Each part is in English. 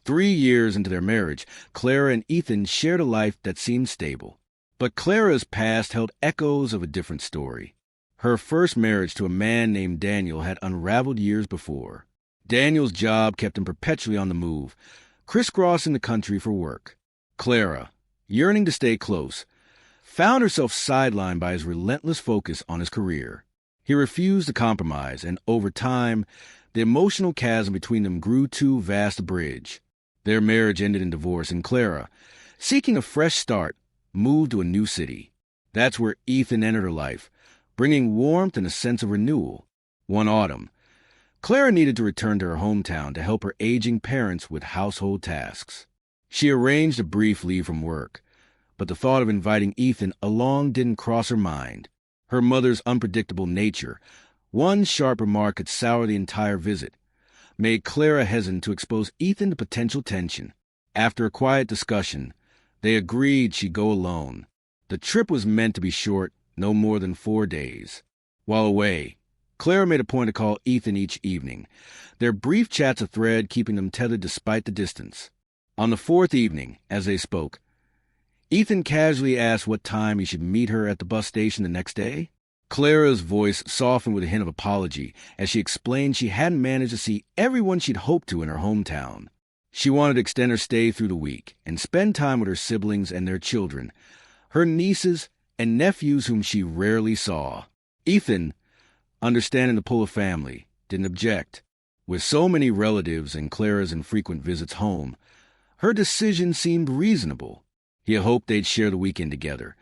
3 years into their marriage, Clara and Ethan shared a life that seemed stable. But Clara's past held echoes of a different story. Her first marriage to a man named Daniel had unraveled years before. Daniel's job kept him perpetually on the move, crisscrossing the country for work. Clara, yearning to stay close, found herself sidelined by his relentless focus on his career. He refused to compromise, and over time, the emotional chasm between them grew too vast a bridge. Their marriage ended in divorce, and Clara, seeking a fresh start, moved to a new city. That's where Ethan entered her life, bringing warmth and a sense of renewal. One autumn, Clara needed to return to her hometown to help her aging parents with household tasks. She arranged a brief leave from work, but the thought of inviting Ethan along didn't cross her mind. Her mother's unpredictable nature, one sharp remark could sour the entire visit, made Clara hesitant to expose Ethan to potential tension. After a quiet discussion, they agreed she'd go alone. The trip was meant to be short, no more than 4 days. While away, Clara made a point to call Ethan each evening, their brief chats a thread keeping them tethered despite the distance. On the 4th evening, as they spoke, Ethan casually asked what time he should meet her at the bus station the next day. Clara's voice softened with a hint of apology as she explained she hadn't managed to see everyone she'd hoped to in her hometown. She wanted to extend her stay through the week and spend time with her siblings and their children, her nieces and nephews whom she rarely saw. Ethan, understanding the pull of family, didn't object. With so many relatives and Clara's infrequent visits home, her decision seemed reasonable. He had hoped they'd share the weekend together,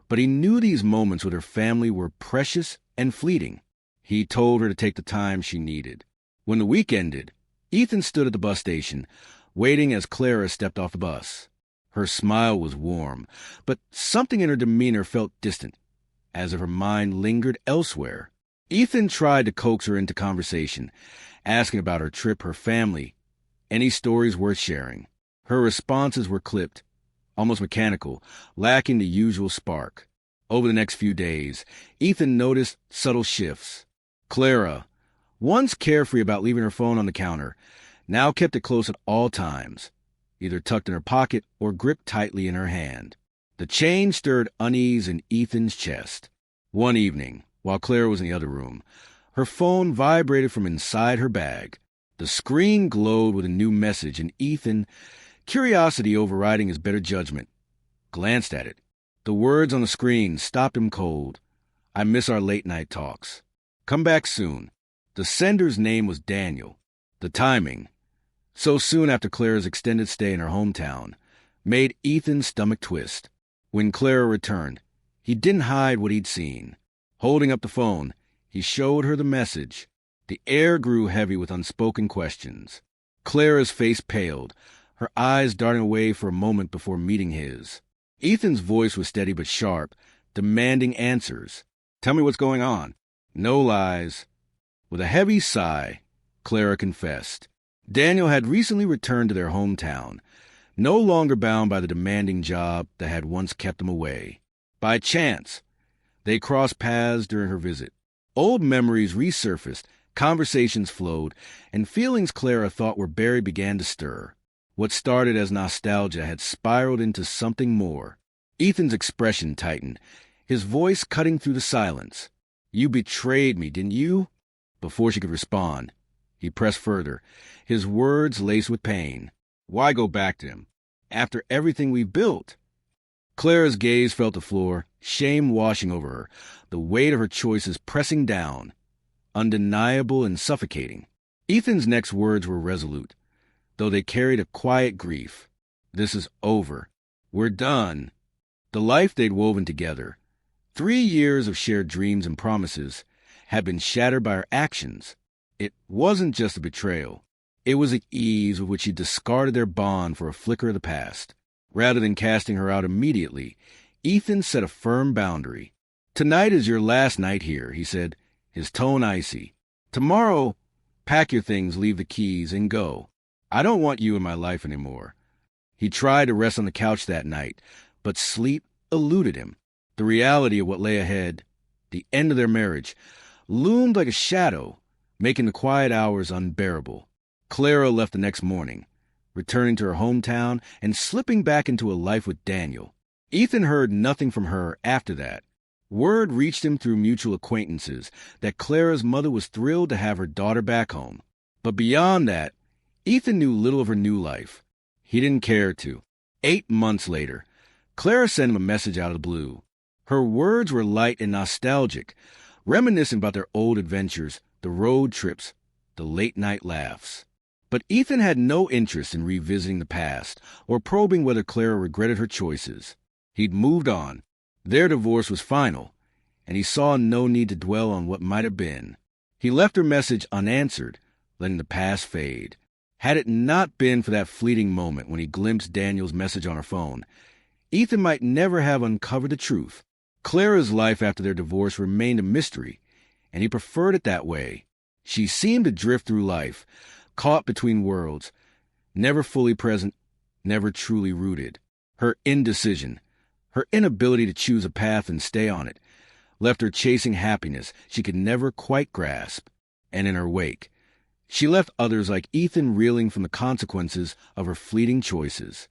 but he knew these moments with her family were precious and fleeting. He told her to take the time she needed. When the week ended, Ethan stood at the bus station, waiting as Clara stepped off the bus. Her smile was warm, but something in her demeanor felt distant, as if her mind lingered elsewhere. Ethan tried to coax her into conversation, asking about her trip, her family, any stories worth sharing. Her responses were clipped, almost mechanical, lacking the usual spark. Over the next few days, Ethan noticed subtle shifts. Clara, once carefree about leaving her phone on the counter, now kept it close at all times, either tucked in her pocket or gripped tightly in her hand. The change stirred unease in Ethan's chest. One evening, while Clara was in the other room, her phone vibrated from inside her bag. The screen glowed with a new message, and Ethan, curiosity overriding his better judgment, glanced at it. The words on the screen stopped him cold. "I miss our late-night talks. Come back soon." The sender's name was Daniel. The timing, so soon after Clara's extended stay in her hometown, made Ethan's stomach twist. When Clara returned, he didn't hide what he'd seen. Holding up the phone, he showed her the message. The air grew heavy with unspoken questions. Clara's face paled, her eyes darting away for a moment before meeting his. Ethan's voice was steady but sharp, demanding answers. "Tell me what's going on." "No lies." With a heavy sigh, Clara confessed. Daniel had recently returned to their hometown, no longer bound by the demanding job that had once kept him away. By chance, they crossed paths during her visit. Old memories resurfaced, conversations flowed, and feelings Clara thought were buried began to stir. What started as nostalgia had spiraled into something more. Ethan's expression tightened, his voice cutting through the silence. "You betrayed me, didn't you?" Before she could respond, he pressed further, his words laced with pain. "Why go back to him, after everything we built?" Clara's gaze felt the floor, shame washing over her, the weight of her choices pressing down, undeniable and suffocating. Ethan's next words were resolute, though they carried a quiet grief. "This is over. We're done." The life they'd woven together, 3 years of shared dreams and promises, had been shattered by her actions. It wasn't just a betrayal. It was the ease with which he discarded their bond for a flicker of the past. Rather than casting her out immediately, Ethan set a firm boundary. "Tonight is your last night here," he said, his tone icy. "Tomorrow, pack your things, leave the keys, and go. I don't want you in my life anymore." He tried to rest on the couch that night, but sleep eluded him. The reality of what lay ahead, the end of their marriage, loomed like a shadow, making the quiet hours unbearable. Clara left the next morning, returning to her hometown and slipping back into a life with Daniel. Ethan heard nothing from her after that. Word reached him through mutual acquaintances that Clara's mother was thrilled to have her daughter back home. But beyond that, Ethan knew little of her new life. He didn't care to. 8 months later, Clara sent him a message out of the blue. Her words were light and nostalgic, reminiscent about their old adventures, the road trips, the late-night laughs. But Ethan had no interest in revisiting the past or probing whether Clara regretted her choices. He'd moved on. Their divorce was final, and he saw no need to dwell on what might have been. He left her message unanswered, letting the past fade. Had it not been for that fleeting moment when he glimpsed Daniel's message on her phone, Ethan might never have uncovered the truth. Clara's life after their divorce remained a mystery, and he preferred it that way. She seemed to drift through life, caught between worlds, never fully present, never truly rooted. Her indecision, her inability to choose a path and stay on it, left her chasing happiness she could never quite grasp. And in her wake, she left others like Ethan reeling from the consequences of her fleeting choices.